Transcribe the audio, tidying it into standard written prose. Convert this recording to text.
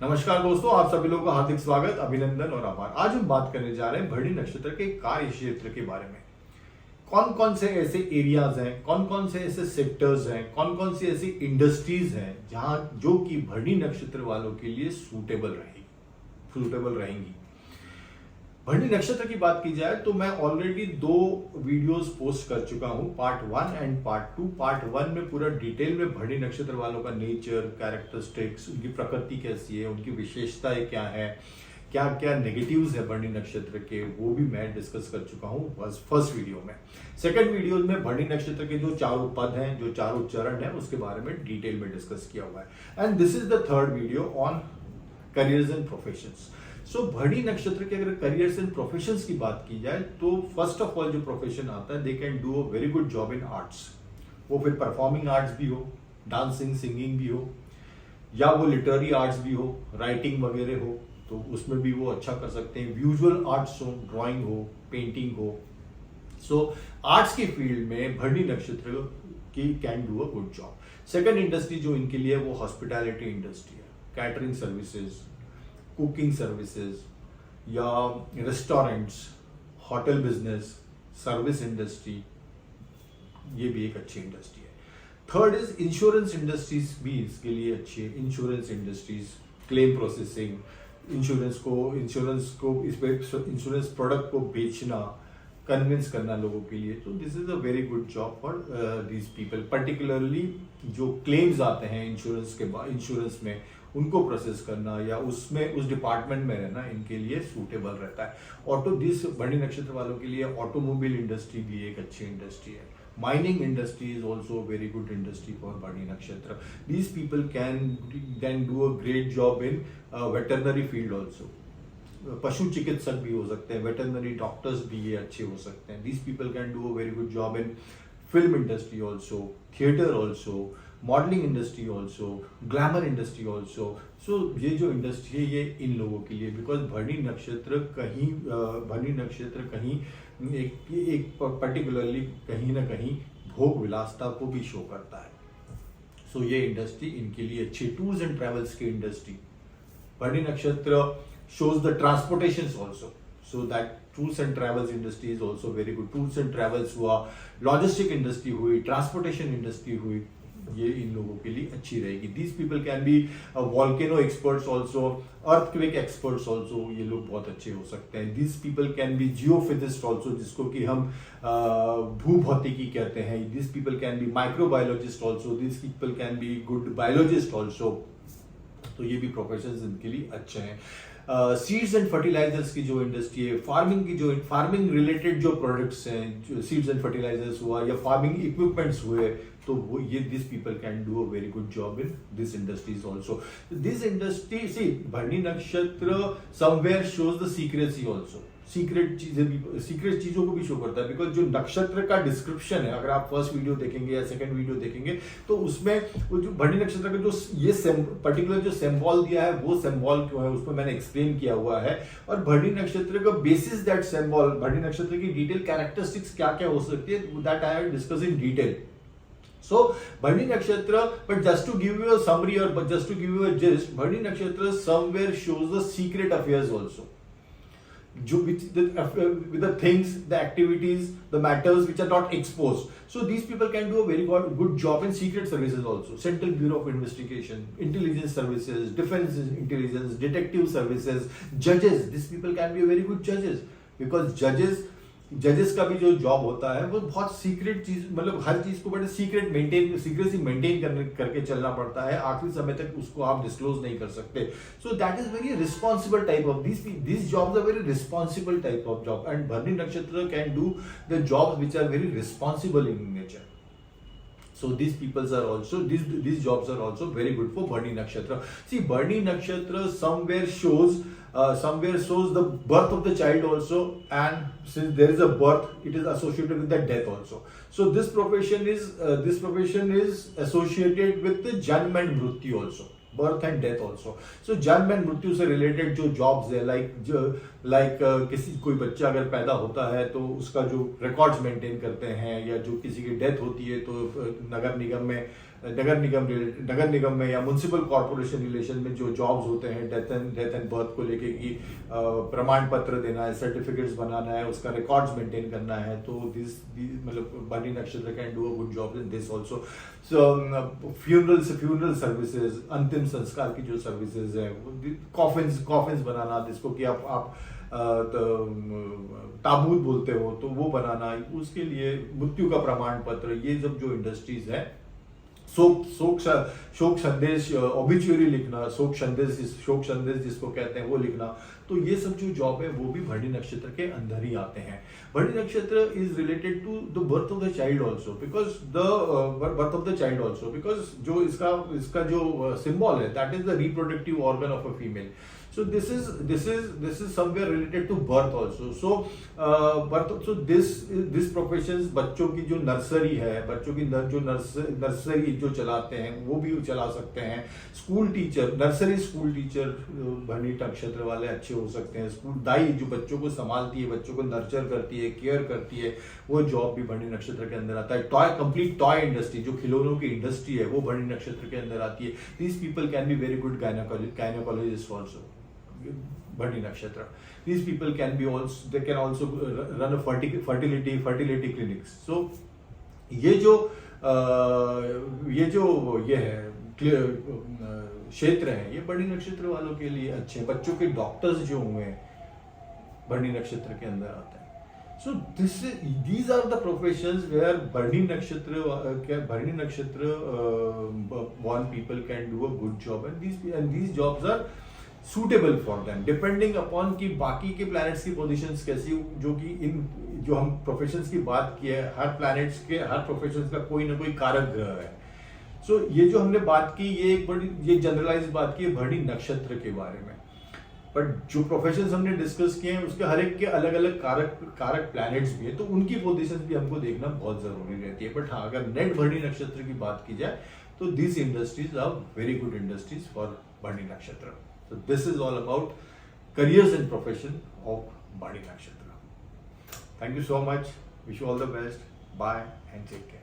नमस्कार दोस्तों, आप सभी लोगों का हार्दिक स्वागत, अभिनंदन और आभार। आज हम बात करने जा रहे हैं भरणी नक्षत्र के कार्य क्षेत्र के बारे में। कौन कौन से ऐसे एरियाज हैं, कौन कौन से ऐसे सेक्टर्स हैं, कौन कौन सी ऐसी इंडस्ट्रीज हैं जहां जो कि भरणी नक्षत्र वालों के लिए सूटेबल रहेंगी। भरणी नक्षत्र की बात की जाए तो मैं ऑलरेडी 2 वीडियोस पोस्ट कर चुका हूं, पार्ट 1 एंड पार्ट 2। पार्ट 1 में पूरा डिटेल में भरणी नक्षत्र वालों का नेचर, कैरेक्टरिस्टिक्स, उनकी प्रकृति कैसी है, उनकी विशेषताएं क्या है, क्या क्या नेगेटिव्स है भरणी नक्षत्र के, वो भी मैं डिस्कस कर चुका हूं बस फर्स्ट वीडियो में। सेकंड वीडियो में भरणी नक्षत्र के जो चारों पद हैं, जो चारों चरण है, उसके बारे में डिटेल में डिस्कस किया हुआ है। And this is the third video on careers and professions. So Bharani नक्षत्र के अगर करियर्स एंड प्रोफेशंस की बात की जाए तो फर्स्ट ऑफ ऑल जो प्रोफेशन आता है, they can do a very good job in arts. वो फिर परफॉर्मिंग आर्ट्स भी हो, डांसिंग सिंगिंग भी हो, या वो लिटरेरी आर्ट्स भी हो, राइटिंग वगैरह हो, तो उसमें भी वो अच्छा कर सकते हैं। विजुअल आर्ट्स हो, ड्राइंग हो, पेंटिंग हो। सो आर्ट्स की फील्ड में भरणी नक्षत्र की can do a good job. Second industry जो इनके लिए वो हॉस्पिटैलिटी इंडस्ट्री है, कैटरिंग सर्विसेज, कुकिंग सर्विसेज या restaurants, hotel business, service industry, ये भी एक अच्छी इंडस्ट्री है। थर्ड इज इंश्योरेंस इंडस्ट्रीज भी इसके लिए अच्छी है। Insurance industries, claim processing, insurance product को बेचना, कन्विंस करना लोगों के लिए, तो this is a very good job for these people. Particularly जो क्लेम्स आते हैं इंश्योरेंस में, उनको प्रोसेस करना या उसमें उस डिपार्टमेंट में रहना इनके लिए सूटेबल रहता है। दिस भरणी नक्षत्र वालों के लिए ऑटोमोबाइल इंडस्ट्री भी एक अच्छी इंडस्ट्री है। Mining industry is also very good industry for Bharani नक्षत्र। These people can do a great job in veterinary field also. पशु चिकित्सक भी हो सकते हैं, वेटरनरी डॉक्टर्स भी ये अच्छे हो सकते हैं। These people can do a very good job in film industry also, theatre also, modelling industry also, glamour industry also. So ये जो इंडस्ट्री है ये इन लोगों के लिए, बिकॉज भरणी नक्षत्र कहीं एक पर्टिकुलरली कहीं ना कहीं भोग विलासता को भी शो करता है। सो ये इंडस्ट्री इनके लिए अच्छी। टूर्स एंड ट्रेवल्स की इंडस्ट्री, भरणी नक्षत्र shows the transportations also, so that tours and travels industry is also very good. Tours and travels हुआ, logistic industry हुई, transportation industry हुई, ये इन लोगों के लिए अच्छी रहेगी। These people can be volcano experts also, earthquake experts also, ये लोग बहुत अच्छे हो सकते हैं। These people can be geophysicists also, जिसको कि हम भूभौतिकी कहते हैं। These people can be microbiologists also, these people can be good biologists also। तो ये भी प्रोफेशंस इनके लिए अच्छे हैं। सीड्स एंड फर्टिलाइजर्स की जो इंडस्ट्री है, फार्मिंग रिलेटेड जो प्रोडक्ट्स हैं, सीड्स एंड फर्टिलाइजर्स हुआ या फार्मिंग इक्विपमेंट्स हुए, तो वो ये this people can do a very good job in this industries also. This industry, see Bharani नक्षत्र somewhere shows the secrecy also. Secret चीजों को भी शो करता है, बिकॉज जो नक्षत्र का डिस्क्रिप्शन है, अगर आप फर्स्ट वीडियो देखेंगे या सेकंड वीडियो देखेंगे तो उसमें जो भरणी नक्षत्र का जो ये पर्टिकुलर जो सिंबल दिया है, वो सिंबल क्यों है उसमें मैंने एक्सप्लेन किया हुआ है। और भरणी नक्षत्र का बेसिस दैट सिंबल, भरणी नक्षत्र की डिटेल कैरेक्टरिस्टिक्स क्या क्या हो सकती है, that I have discuss in detail. So भरणी नक्षत्र, but just to give you a summary or just to give you a gist, भरणी नक्षत्र somewhere shows the secret affairs also, with the things, the activities, the matters which are not exposed. So these people can do a very good job in secret services also, Central Bureau of Investigation, intelligence services, defense intelligence, detective services, judges. These people can be very good judges, because जजेस का भी जो job होता है वो बहुत secret चीज, मतलब हर चीज को बड़े सीक्रेसी मेंटेन करके चलना पड़ता है, आखिरी समय तक उसको आप डिस्क्लोज नहीं कर सकते। So that is very responsible type of this jobs are very responsible type of job, and Bharani Nakshatra can do the jobs which are very responsible in nature. So these jobs are also very good for Bharani Nakshatra. See, Bharani Nakshatra somewhere shows the birth of the child also, and since there is a birth, it is associated with the death also. So this profession is associated with the Janm and Mrityu also, birth and death also. So जन्म and मृत्यु से related जो jobs है, like कोई बच्चा अगर पैदा होता है तो उसका जो रिकॉर्ड्स मेंटेन करते हैं, या जो किसी की डेथ होती है तो नगर निगम में नगर निगम में या म्युनिसिपल कॉर्पोरेशन रिलेशन में जो जॉब्स होते हैं डेथ एंड बर्थ को लेके कि प्रमाण पत्र देना है, सर्टिफिकेट्स बनाना है, उसका रिकॉर्ड्स मेंटेन करना है, तो दिस मतलब भरणी Nakshatra can do a good job in this also. So funeral services, अंतिम संस्कार की जो सर्विसेज है, कॉफिन्स बनाना, जिसको कि आप ताबूत बोलते हो, तो वो बनाना, उसके लिए मृत्यु का प्रमाण पत्र, ये सब जो इंडस्ट्रीज है, शोक संदेश, ऑबिचुअरी लिखना, शोक संदेश जिसको कहते हैं वो लिखना, तो ये सब जो जॉब है वो भी भरणी नक्षत्र के अंदर ही आते हैं. Bharani Nakshatra is related to the birth of the child also, because जो इसका जो सिंबल है, that is the reproductive organ of a female. So this is somewhere related to birth also. So this professions, बच्चों की जो नर्सरी है, बच्चों की जो नर्सरी जो चलाते हैं वो भी चला सकते हैं. School teacher, nursery school teacher भरणी नक्षत्र वाले अच्छे हो सकते हैं. स्कूल दाई जो बच्चों को संभालती है, बच्चों को नर्चर करती है, केयर करती है, वो जॉब भी भरणी नक्षत्र के अंदर आता है. कंप्लीट टॉय इंडस्ट्री, जो खिलौनों की इंडस्ट्री है, वो भरणी नक्षत्र के अंदर आती है. These people can be very good gynaecologist also. भरणी नक्षत्र, these people can also run a fertility clinics. So ये है क्षेत्र है, ये भरणी नक्षत्र वालों के लिए अच्छे हैं. बच्चों के डॉक्टर्स जो हुए हैं भरणी नक्षत्र के अंदर आते हैं. So these are the professions where भरणी नक्षत्र born people can do a good job, and these jobs are suitable for them depending upon कि बाकी के planets की positions कैसी, जो हम professions की बात की है, हर planets के हर professions का कोई ना कोई कारक ग्रह है. So ये जो हमने बात की, ये जनरलाइज बात की है भरणी नक्षत्र के बारे में, बट जो प्रोफेशंस हमने डिस्कस किए हैं उसके हर एक के अलग अलग कारक प्लैनेट्स भी है, तो उनकी पोजीशंस भी हमको देखना बहुत जरूरी रहती है. बट हाँ, अगर नेट भरणी नक्षत्र की बात की जाए तो this industries are very good industries for Bharani Nakshatra. So this is all about careers and profession of Bharani Nakshatra. Thank you so much. Wish you all the best. Bye and take care.